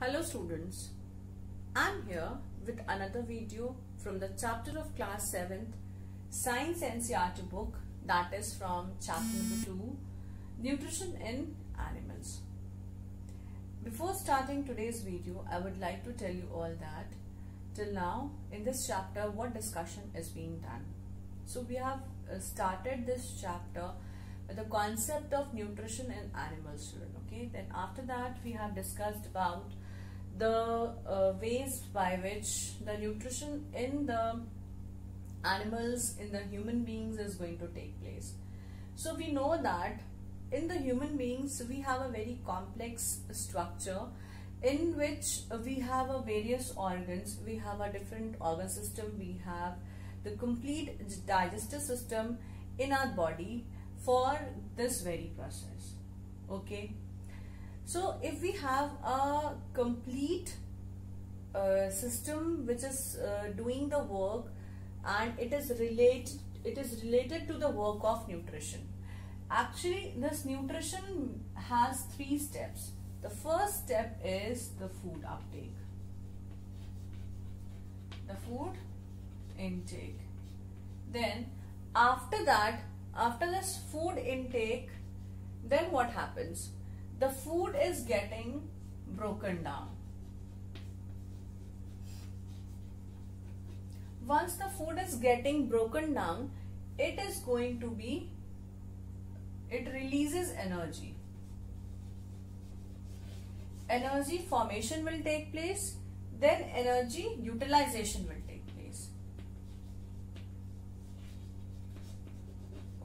Hello students, I'm here with another video from the chapter of class 7th Science NCERT book, that is from chapter number 2, Nutrition in Animals. Before starting today's video, I would like to tell you all that till now in this chapter what discussion is being done. So we have started this chapter with the concept of nutrition in animals, okay? Then after that we have discussed about the ways by which the nutrition in the animals, in the human beings is going to take place. So we know that in the human beings we have a very complex structure in which we have a various organs, we have a different organ system, we have the complete digestive system in our body for this very process, okay? So if we have a complete system which is doing the work and it is related to the work of nutrition. Actually, this nutrition has 3 steps. The first step is the food uptake, the food intake. Then after that, after this food intake, then what happens? The food is getting broken down. Once the food is getting broken down, it releases energy. Energy formation will take place, then energy utilization will take place.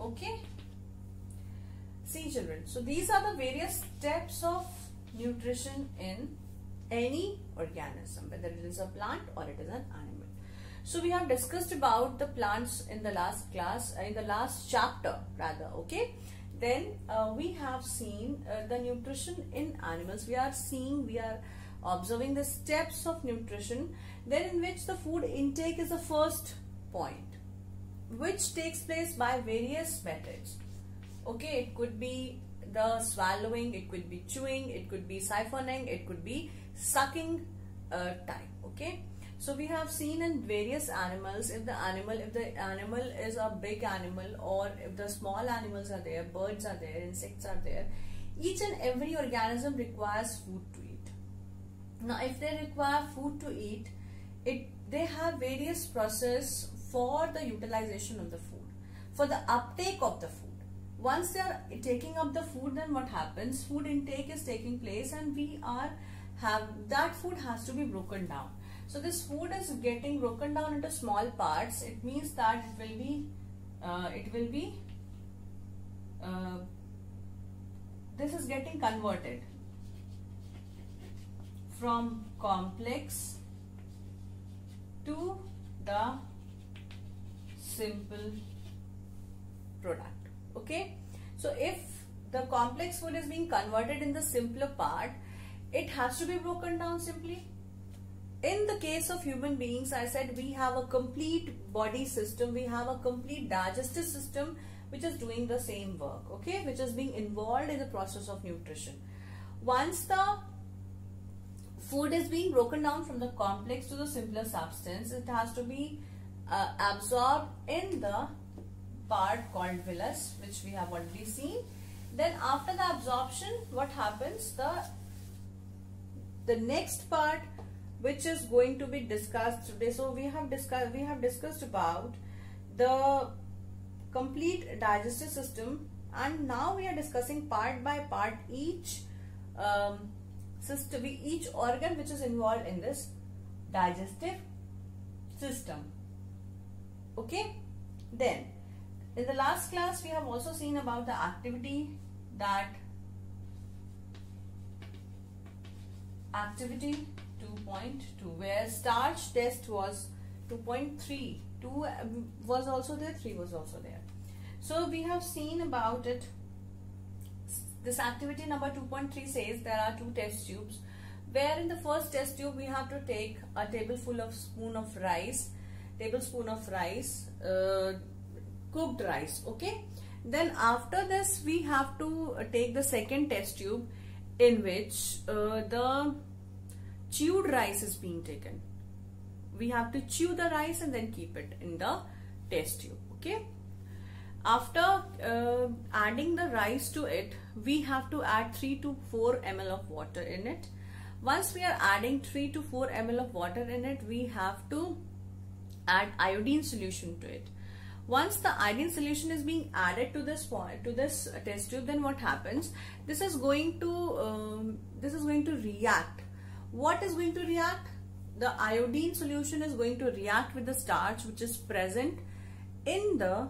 Okay? See children, so these are the various steps of nutrition in any organism, whether it is a plant or it is an animal. So we have discussed about the plants in the last class, in the last chapter rather, okay? Then we have seen the nutrition in animals. We are observing the steps of nutrition, then in which the food intake is the first point, which takes place by various methods. Okay, it could be the swallowing, it could be chewing, it could be siphoning, it could be sucking type. Okay, so we have seen in various animals, if the animal is a big animal, or if the small animals are there, birds are there, insects are there, each and every organism requires food to eat. Now if they require food to eat, they have various processes for the utilization of the food, for the uptake of the food. Once they are taking up the food, then what happens? Food intake is taking place and that food has to be broken down. So this food is getting broken down into small parts. It means that this is getting converted from complex to the simple product. Okay, so if the complex food is being converted in the simpler part, it has to be broken down simply. In the case of human beings, I said we have a complete body system, we have a complete digestive system which is doing the same work, okay, which is being involved in the process of nutrition. Once the food is being broken down from the complex to the simpler substance, it has to be absorbed in the part called villus, which we have already seen. Then after the absorption, what happens? The next part which is going to be discussed today. So we have discussed about the complete digestive system, and now we are discussing part by part each system, each organ which is involved in this digestive system. Okay, then in the last class, we have also seen about the activity 2.2, where starch test was 2.3. 2 was also there, 3 was also there. So we have seen about it. This activity number 2.3 says there are 2 test tubes, where in the first test tube we have to take a tablespoon of rice, cooked rice, okay. Then after this we have to take the second test tube, in which the chewed rice is being taken. We have to chew the rice and then keep it in the test tube. Okay. After adding the rice to it, we have to add 3 to 4 ml of water in it. Once we are adding 3 to 4 ml of water in it, we have to add iodine solution to it. Once the iodine solution is being added to this test tube, then what happens? This is going to react. What is going to react? The iodine solution is going to react with the starch which is present in the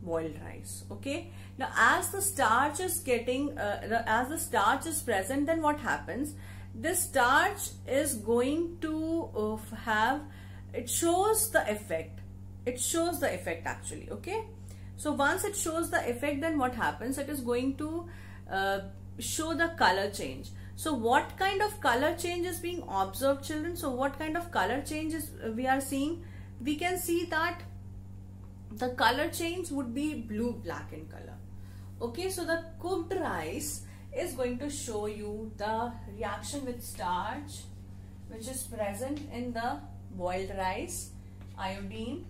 boiled rice. Okay. Now, as the starch is present, then what happens? This starch is going to it shows the effect. It shows the effect actually. Okay. So once it shows the effect, then what happens? It is going to show the color change. So what kind of color change is being observed, children? So what kind of color changes we are seeing? We can see that the color change would be blue-black in color. Okay, so the cooked rice is going to show you the reaction with starch which is present in the boiled rice, iodine.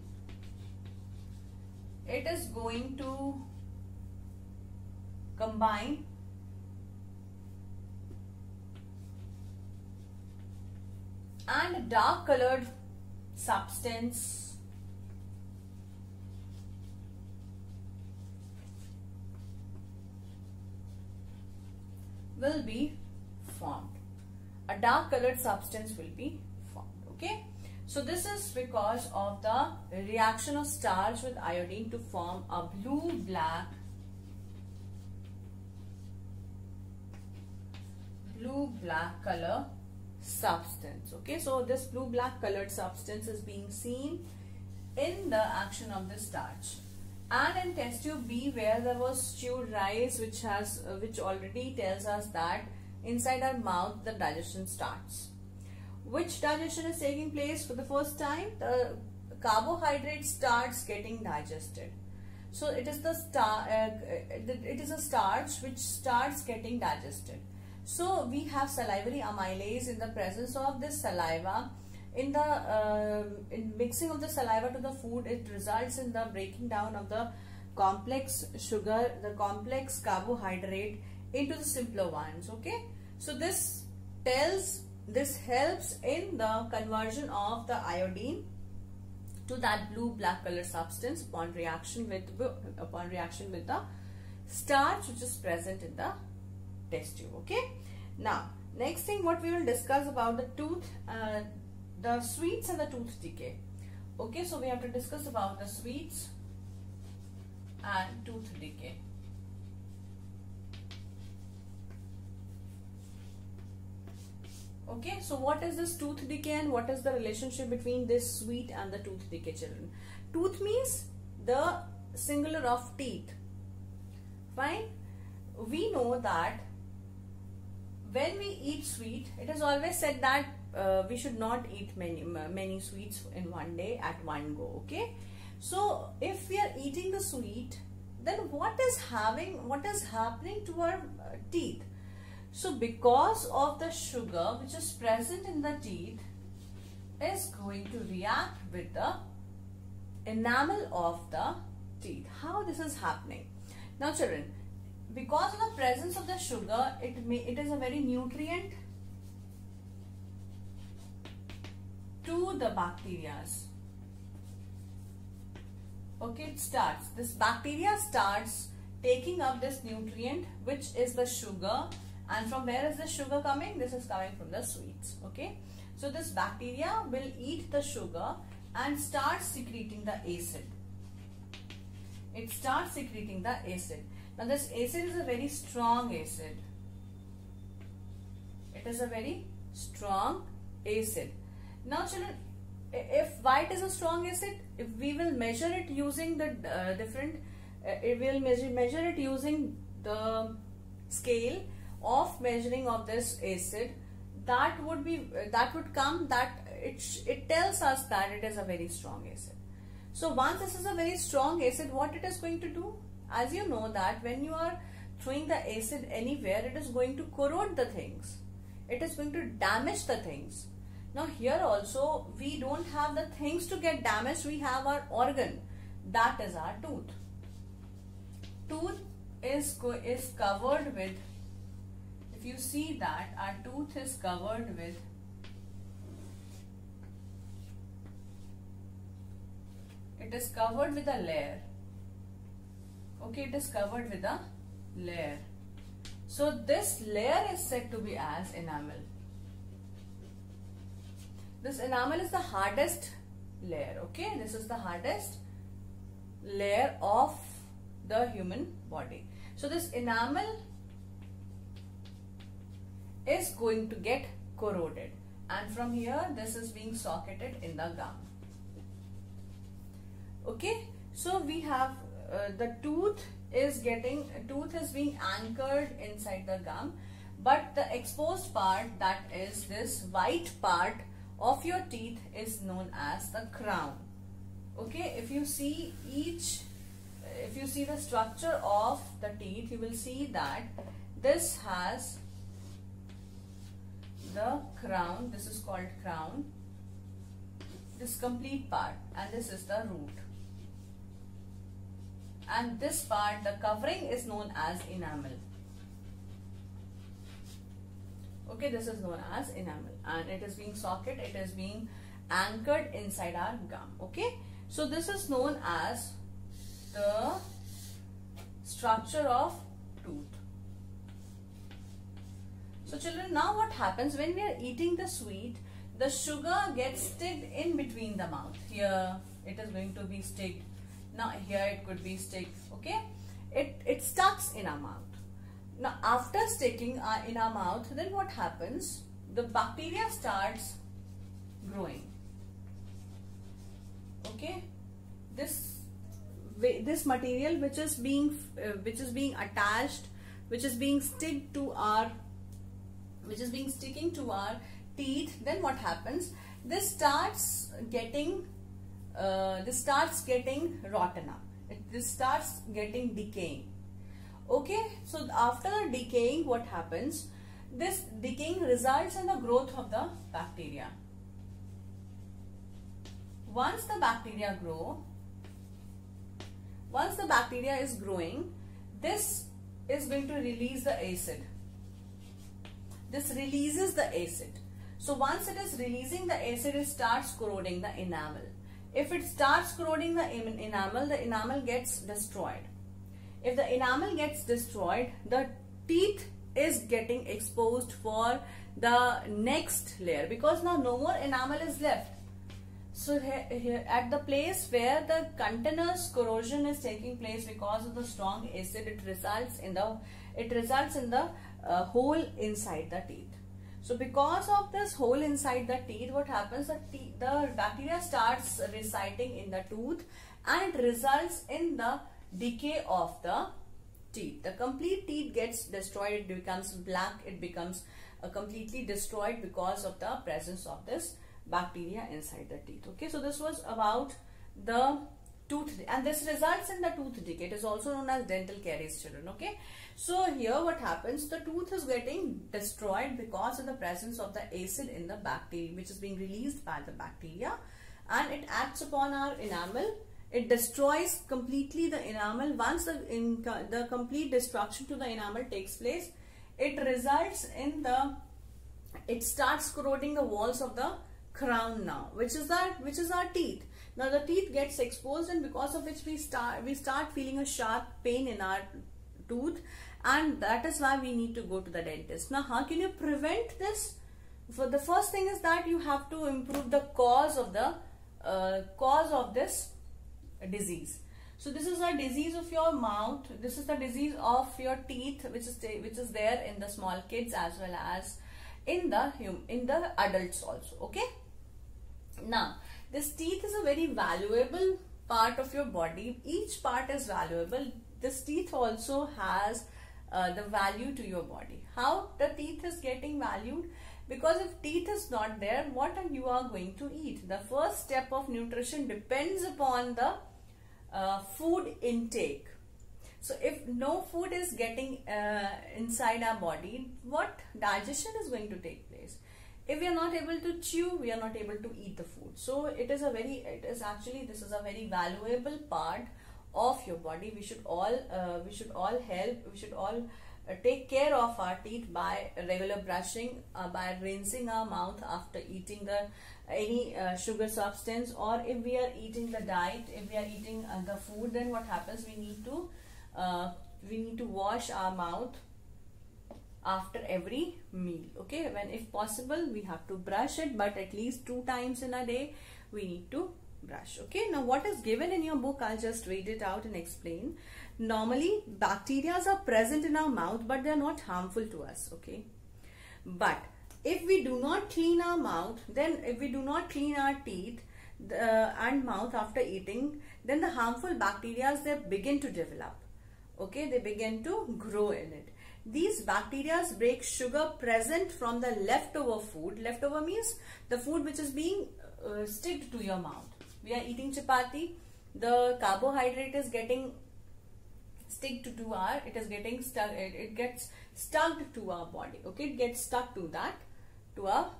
It is going to combine and a dark colored substance will be formed. A dark colored substance will be formed. Okay. So this is because of the reaction of starch with iodine to form a blue-black color substance. Okay, so this blue-black colored substance is being seen in the action of the starch. And in test tube B, where there was stewed rice, which already tells us that inside our mouth the digestion starts. Which digestion is taking place for the first time? The carbohydrate starts getting digested. So it is a starch which starts getting digested. So we have salivary amylase in the presence of this saliva. In mixing of the saliva to the food, it results in the breaking down of the complex sugar, the complex carbohydrate into the simpler ones. Okay, so this helps in the conversion of the iodine to that blue-black color substance upon reaction with the starch which is present in the test tube. Okay. Now, next thing what we will discuss about the sweets and the tooth decay. Okay, so we have to discuss about the sweets and tooth decay. Okay, so what is this tooth decay and what is the relationship between this sweet and the tooth decay, children? Tooth means the singular of teeth. Fine. We know that when we eat sweet, it is always said that we should not eat many sweets in one day at one go. Okay, so if we are eating the sweet, then what is happening to our teeth? So because of the sugar which is present in the teeth is going to react with the enamel of the teeth. How this is happening? Now children, because of the presence of the sugar, it is a very nutrient to the bacteria. Okay, this bacteria starts taking up this nutrient which is the sugar. And from where is the sugar coming? This is coming from the sweets. Okay, so this bacteria will eat the sugar and start secreting the acid. It starts secreting the acid. Now this acid is a very strong acid. It is a very strong acid. Now children, why it is a strong acid? If we will measure it using the measure it using the scale of measuring of this acid, it tells us that it is a very strong acid. So once this is a very strong acid, what it is going to do? As you know that when you are throwing the acid anywhere, it is going to corrode the things. It is going to damage the things. Now here also we don't have the things to get damaged, we have our organ, that is our tooth. Tooth is covered with, if you see that our tooth is covered with a layer. Okay, it is covered with a layer. So this layer is said to be as enamel. This enamel is the hardest layer. Okay, this is the hardest layer of the human body. So this enamel is going to get corroded, and from here this is being socketed in the gum. Okay, so we have the tooth is being anchored inside the gum, but the exposed part, that is this white part of your teeth, is known as the crown. Okay, if you see the structure of the teeth, you will see that this has the crown, this is called crown, this complete part, and this is the root. And this part, the covering, is known as enamel. Okay, this is known as enamel, and it is being socketed, it is being anchored inside our gum. Okay, so this is known as the structure of tooth. So children, now what happens when we are eating the sweet? The sugar gets sticked in between the mouth. Here it is going to be sticked. Now here it could be sticked. Okay, it stucks in our mouth. Now after sticking in our mouth, then what happens? The bacteria starts growing. Okay, this material which is being attached, which is being sticking to our teeth, then what happens? This starts getting rotten up. This starts getting decaying. Okay, so after decaying, what happens? This decaying results in the growth of the bacteria. Once the bacteria is growing, this is going to release the acid. This releases the acid. So once it is releasing the acid, it starts corroding the enamel. If it starts corroding the enamel gets destroyed. If the enamel gets destroyed, the teeth is getting exposed for the next layer, because now no more enamel is left. So here at the place where the continuous corrosion is taking place because of the strong acid, it results in the hole inside the teeth. So because of this hole inside the teeth, what happens? The bacteria starts residing in the tooth, and it results in the decay of the teeth. The complete teeth gets destroyed. It becomes black. It becomes completely destroyed because of the presence of this bacteria inside the teeth. Okay, so this was about the tooth, and this results in the tooth decay. It is also known as dental caries, children. Okay, so here what happens? The tooth is getting destroyed because of the presence of the acid in the bacteria, which is being released by the bacteria, and it acts upon our enamel. It destroys completely the enamel. Once the complete destruction to the enamel takes place, it results in it starts corroding the walls of the crown now, which is our teeth. Now the teeth gets exposed, and because of which we start feeling a sharp pain in our tooth, and that is why we need to go to the dentist. Now how can you prevent this? For the first thing is that you have to improve the cause of this disease. So this is a disease of your mouth. This is the disease of your teeth, which is there in the small kids as well as in the adults also. Okay. Now this teeth is a very valuable part of your body. Each part is valuable. This teeth also has the value to your body. How the teeth is getting valued? Because if teeth is not there, what you are going to eat? The first step of nutrition depends upon the food intake. So if no food is getting inside our body, what digestion is going to take place? if we are not able to chew, we are not able to eat the food. So this is a very valuable part of your body. We should all take care of our teeth by regular brushing, by rinsing our mouth after eating any sugar substance, or if we are eating the diet, if we are eating the food, then what happens, we need to wash our mouth after every meal. Okay, when if possible we have to brush it, but at least 2 times in a day we need to brush. Okay, now what is given in your book, I'll just read it out and explain. Normally bacteria are present in our mouth, but they are not harmful to us. Okay, but if we do not clean our mouth, then if we do not clean our teeth and mouth after eating, then the harmful bacteria, they begin to develop. Okay, they begin to grow in it. These bacteria break sugar present from the leftover food. Leftover means the food which is being sticked to your mouth. We are eating chapati, the carbohydrate is getting it gets stuck to our body. Okay, it gets stuck to our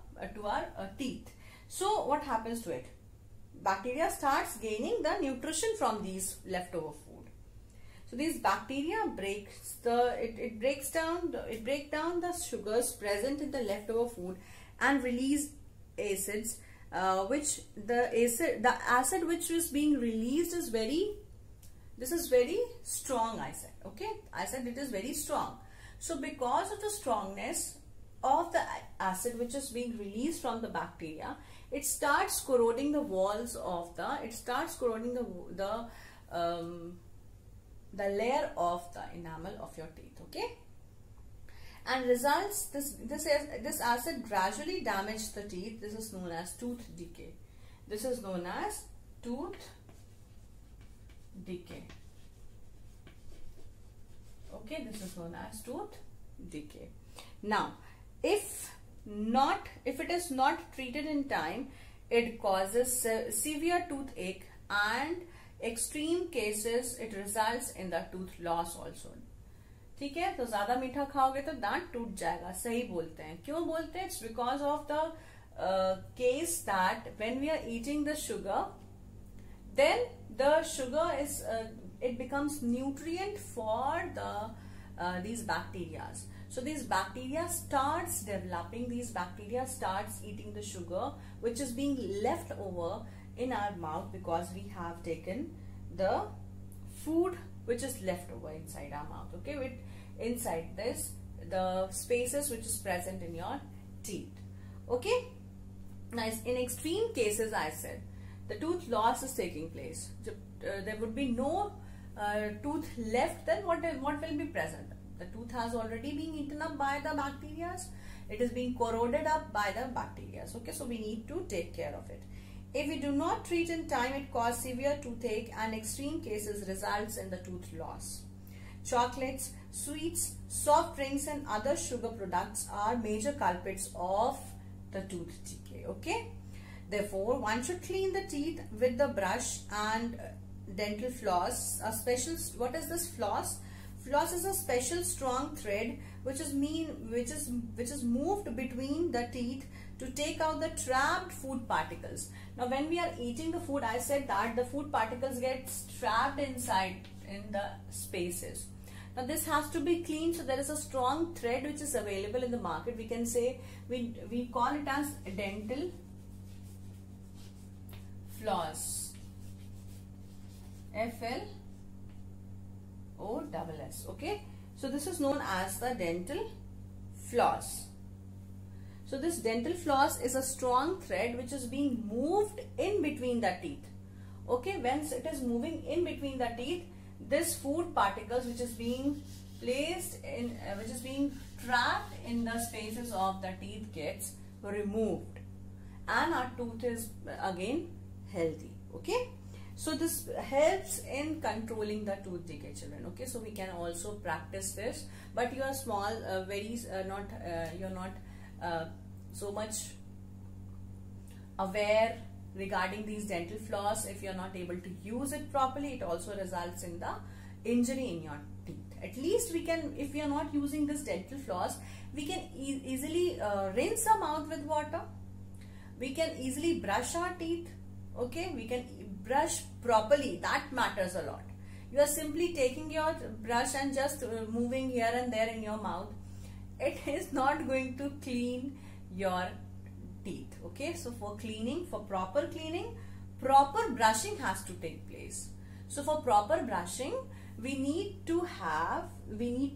teeth. So what happens to it? Bacteria starts gaining the nutrition from these leftover food. So these bacteria breaks down the sugars present in the leftover food and release acids, which the acid which is being released is very strong. I said, okay, I said it is very strong. So because of the strongness of the acid which is being released from the bacteria, it starts corroding the walls of the layer of the enamel of your teeth. Okay, and results, this acid gradually damages the teeth. This is known as tooth decay. This is known as tooth decay. Okay, this is known as tooth decay. Now, if it is not treated in time, it causes severe toothache, and extreme cases it results in the tooth loss also. ठीक है, तो ज्यादा मीठा खाओगे तो दांत टूट जाएगा, सही बोलते हैं. क्यों बोलते हैं? It's because of the case that when we are eating the sugar, then the sugar is it becomes nutrient for these bacteria. So these bacteria starts developing. These bacteria starts eating the sugar which is being left over in our mouth, because we have taken the food which is left over inside our mouth. Okay, with inside this the spaces which is present in your teeth. Okay, nice. In extreme cases, I said the tooth loss is taking place. There would be no tooth left. Then what will be present? The tooth has already been eaten up by the bacteria. It is being corroded up by the bacteria. Okay, so we need to take care of it. If we do not treat in time, it causes severe toothache, and extreme cases results in the tooth loss. Chocolates, sweets, soft drinks and other sugar products are major culprits of the tooth decay. Okay, therefore one should clean the teeth with the brush and dental floss. What is this floss? Floss is a special strong thread which is moved between the teeth to take out the trapped food particles. Now when we are eating the food, I said that the food particles get trapped inside in the spaces. Now this has to be cleaned. So there is a strong thread which is available in the market. We can say we call it as dental floss. FLOSS. Okay, so this is known as the dental floss. So this dental floss is a strong thread which is being moved in between the teeth. Okay, once it is moving in between the teeth, this food particles which is being placed in, which is being trapped in the spaces of the teeth gets removed, and our tooth is again healthy. Okay, so this helps in controlling the tooth decay, children. Okay, so we can also practice this, but you are small, you're not so much aware regarding these dental floss. If you're not able to use it properly, it also results in the injury in your teeth. At least we can, if we are not using this dental floss, we can easily rinse our mouth with water. We can easily brush our teeth. Okay, we can brush properly. That matters a lot. You are simply taking your brush and just moving here and there in your mouth. It is not going to clean your teeth. Okay, so for cleaning, for proper cleaning, proper brushing has to take place. So for proper brushing, we need to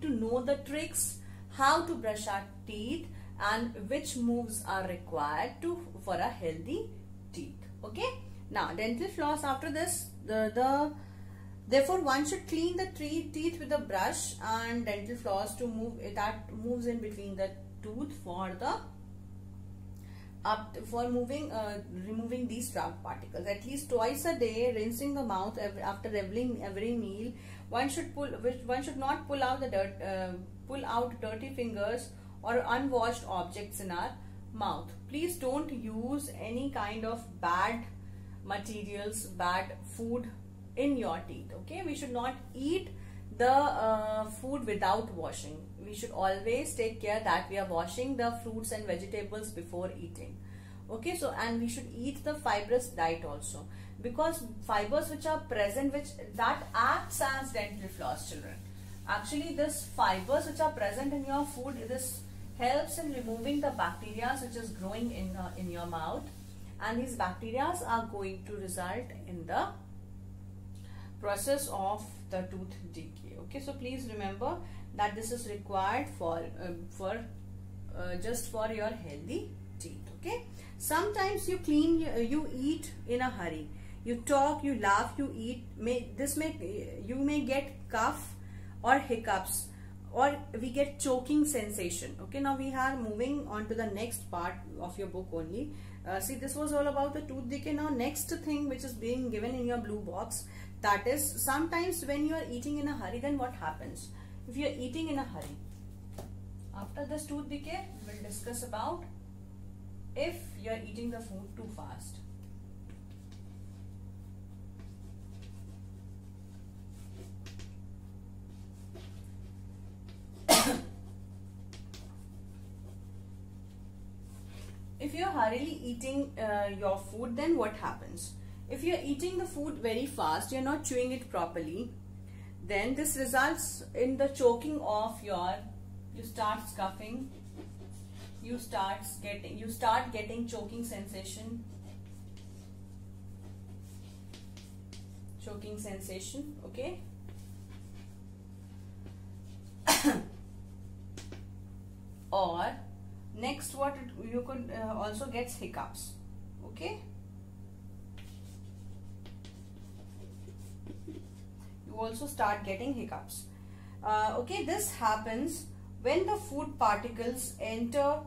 know the tricks, how to brush our teeth and which moves are required for a healthy teeth. Okay. Now dental floss, after this, therefore one should clean the teeth with a brush and dental floss to moves in between the tooth for removing these dark particles. At least twice a day, rinsing the mouth after every meal. One should not pull out dirty fingers or unwashed objects in our mouth. Please don't use any kind of bad materials, bad food in your teeth. Okay, we should not eat the food without washing. We should always take care that we are washing the fruits and vegetables before eating. Okay, so and we should eat the fibrous diet also, because fibers which are present, that acts as dental floss, children. Actually, this fibers which are present in your food, this helps in removing the bacteria which is growing in your mouth, and these bacteria are going to result in the process of the tooth decay. Okay, so please remember that this is required just for your healthy teeth. Okay, sometimes you eat in a hurry, you talk, you laugh, you eat. You may get cough or hiccups, or we get choking sensation. Okay, now we are moving on to the next part of your book only. See, this was all about the tooth decay. Now next thing which is being given in your blue box, that is, sometimes when you are eating in a hurry, then what happens? If you are eating in a hurry, after this tooth decay, we will discuss about if you are eating the food too fast. If you are hurriedly eating your food, then what happens? If you are eating the food very fast, you are not chewing it properly, then this results in the choking of you start scuffing, you start getting choking sensation, okay. Or next, what you could also get hiccups. Okay, you also start getting hiccups. Okay, this happens when the food particles enter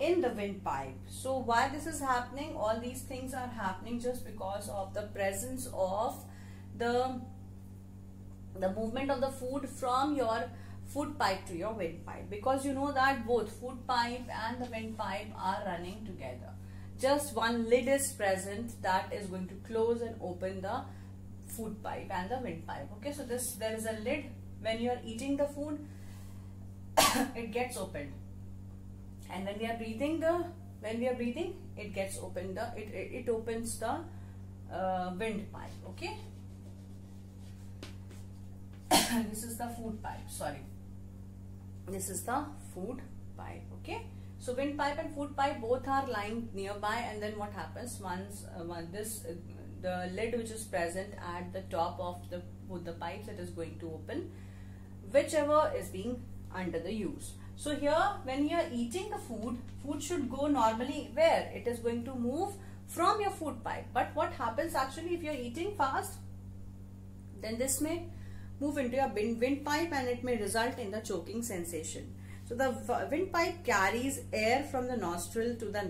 in the windpipe. So why this is happening? All these things are happening just because of the presence of the movement of the food from your food pipe to your windpipe, because you know that both food pipe and the windpipe are running together. Just one lid is present that is going to close and open the food pipe and the windpipe. Okay, so there is a lid. When you are eating the food, it gets opened, and when we are breathing, it gets opened. It opens the windpipe. Okay. This is the food pipe. Sorry. This is the food pipe. Okay. So windpipe and food pipe both are lying nearby, and then what happens once the lid which is present at the top of both the pipes, it is going to open, whichever is being under the use. So here, when you are eating the food should go normally where? It is going to move from your food pipe. But what happens actually if you are eating fast? Then this may move into your windpipe, and it may result in the choking sensation. So the windpipe carries air from the nostril to the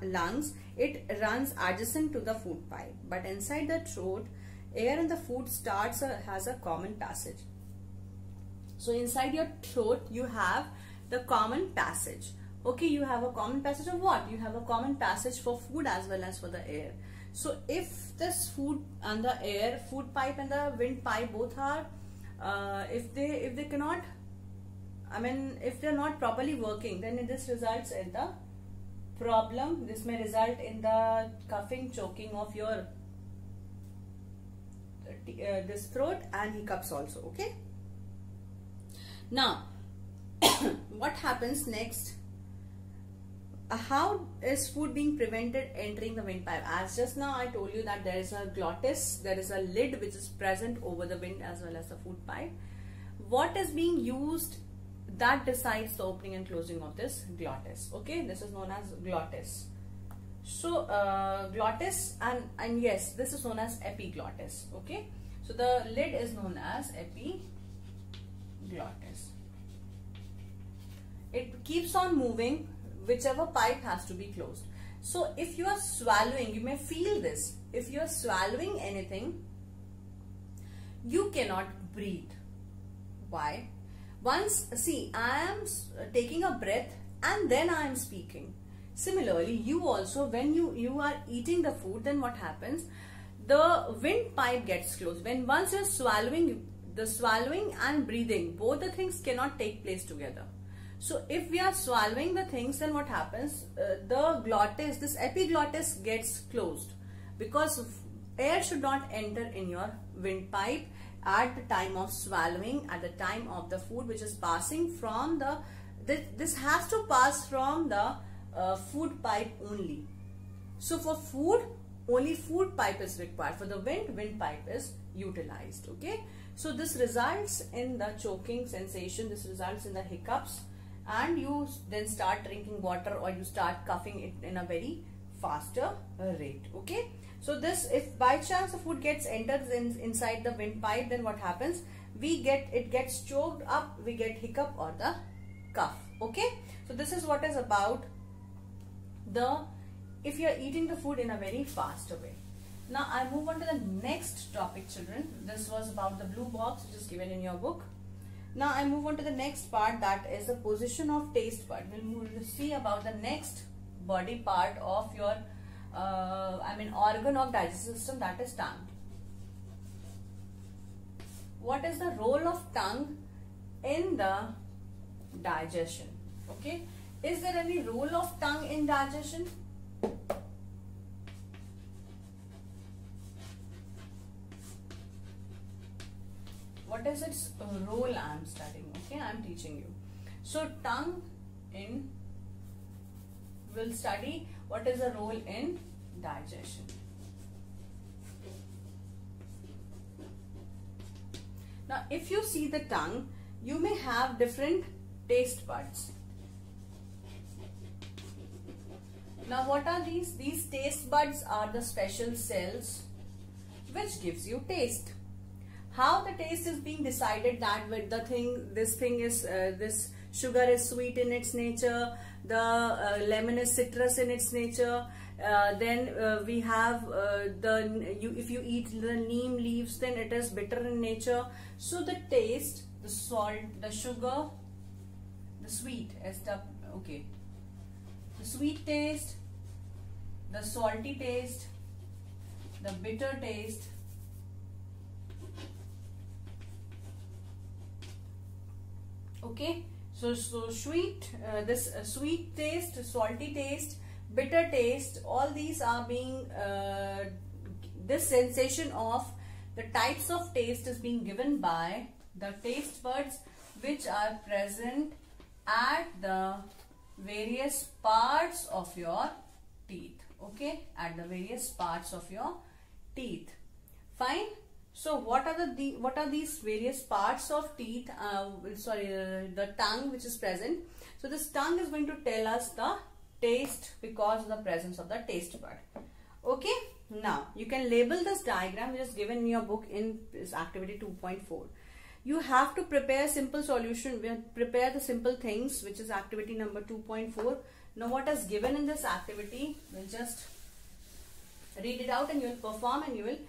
lungs. It runs adjacent to the food pipe, but inside the throat, air in the food has a common passage. So inside your throat, you have the common passage. Okay, you have a common passage of what? You have a common passage for food as well as for the air. So if this food and the air, food pipe and the windpipe both are if they cannot, I mean, if they're not properly working, then this results in the problem. This may result in the coughing, choking of your this throat, and hiccups also. Okay. Now, what happens next? How is food being prevented entering the windpipe? As just now I told you that there is a glottis, there is a lid which is present over the wind as well as the food pipe. What is being used that decides the opening and closing of this glottis? Okay, this is known as glottis. So glottis, and yes, this is known as epiglottis. Okay, so the lid is known as epiglottis. It keeps on moving whichever pipe has to be closed. So if you are swallowing, you may feel this. If you are swallowing anything, you cannot breathe. Why? Once, see, I am taking a breath and then I am speaking. Similarly, you also, when you are eating the food, then what happens? The windpipe gets closed. Once you are swallowing, the swallowing and breathing, both the things cannot take place together. So if we are swallowing the things, then what happens? The glottis, this epiglottis gets closed, because air should not enter in your windpipe at the time of swallowing, at the time of the food which is passing from the, this has to pass from the food pipe only. So for food, only food pipe is required. For the wind pipe is utilized. Okay. So this results in the choking sensation, this results in the hiccups, and you then start drinking water, or you start coughing it in a very faster rate. Okay. So this, if by chance the food gets entered inside the windpipe, then what happens? It gets choked up, we get hiccup or the cough. Okay. So this is what is about if you are eating the food in a very fast way. Now I move on to the next topic, children. This was about the blue box which is given in your book. Now I move on to the next part, that is the position of taste bud. We'll see about the next body part of your organ of digestive system, that is tongue. What is the role of tongue in the digestion? Okay, is there any role of tongue in digestion? What is its role? I am studying. Okay, I am teaching you. So tongue will study what is the role in digestion. Now if you see the tongue, you may have different taste buds. Now what are these? These taste buds are the special cells which gives you taste. How the taste is being decided? That with this sugar is sweet in its nature, the lemon is citrus in its nature, then we have if you eat the neem leaves, then it is bitter in nature. So the taste, the salt, the sugar, the sweet, the sweet taste, the salty taste, the bitter taste, okay. So sweet, this sweet taste, salty taste, bitter taste, all these are being, this sensation of the types of taste is being given by the taste buds which are present at the various parts of your teeth. Okay, at the various parts of your teeth. Fine. So what are these various parts of teeth? The tongue which is present. So this tongue is going to tell us the taste because of the presence of the taste bud. Okay. Now you can label this diagram which is given in your book in this activity 2.4. You have to prepare simple solution. Prepare the simple things, which is activity number 2.4. Now what is given in this activity, we'll just read it out and you will perform, and you will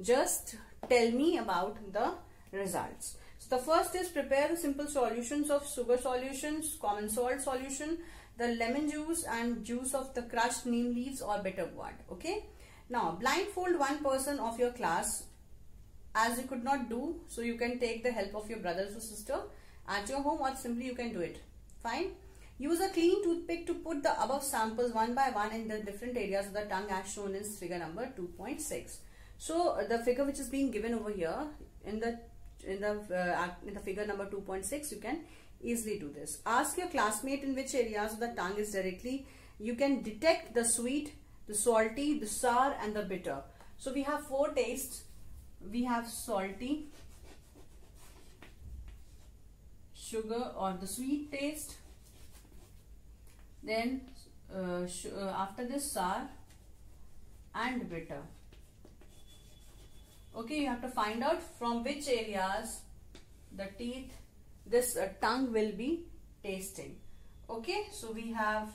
just tell me about the results. So the first is prepare the simple solutions of sugar solutions, common salt solution, the lemon juice and juice of the crushed neem leaves or bitter gourd. Okay. Now blindfold one person of your class as you could not do, so you can take the help of your brothers or sister at your home, or simply you can do it. Fine. Use a clean toothpick to put the above samples one by one in the different areas of the tongue as shown in figure number 2.6. So the figure which is being given over here in the figure number 2.6, you can easily do this. Ask your classmate in which areas of the tongue is directly you can detect the sweet, the salty, the sour and the bitter. So we have 4 tastes. We have salty, sugar or the sweet taste, then after this sour and bitter. Okay, you have to find out from which areas the teeth, this tongue will be tasting. Okay, so we have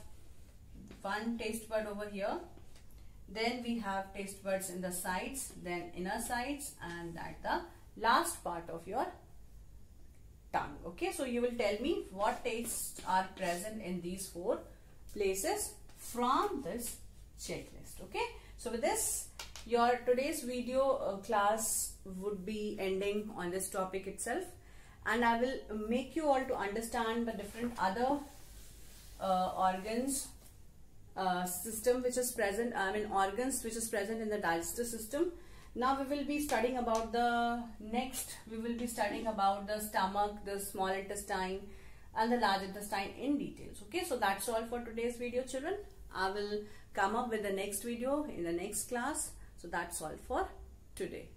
one taste bud over here, then we have taste buds in the sides, then inner sides, and at the last part of your tongue. Okay, so you will tell me what tastes are present in these 4 places from this checklist. Okay, so with this, your today's video class would be ending on this topic itself, and I will make you all to understand the different other organs system which is present, organs which is present in the digestive system. Now we will be studying about the stomach, the small intestine and the large intestine in details. Okay, so that's all for today's video, children. I will come up with the next video in the next class. So that's all for today.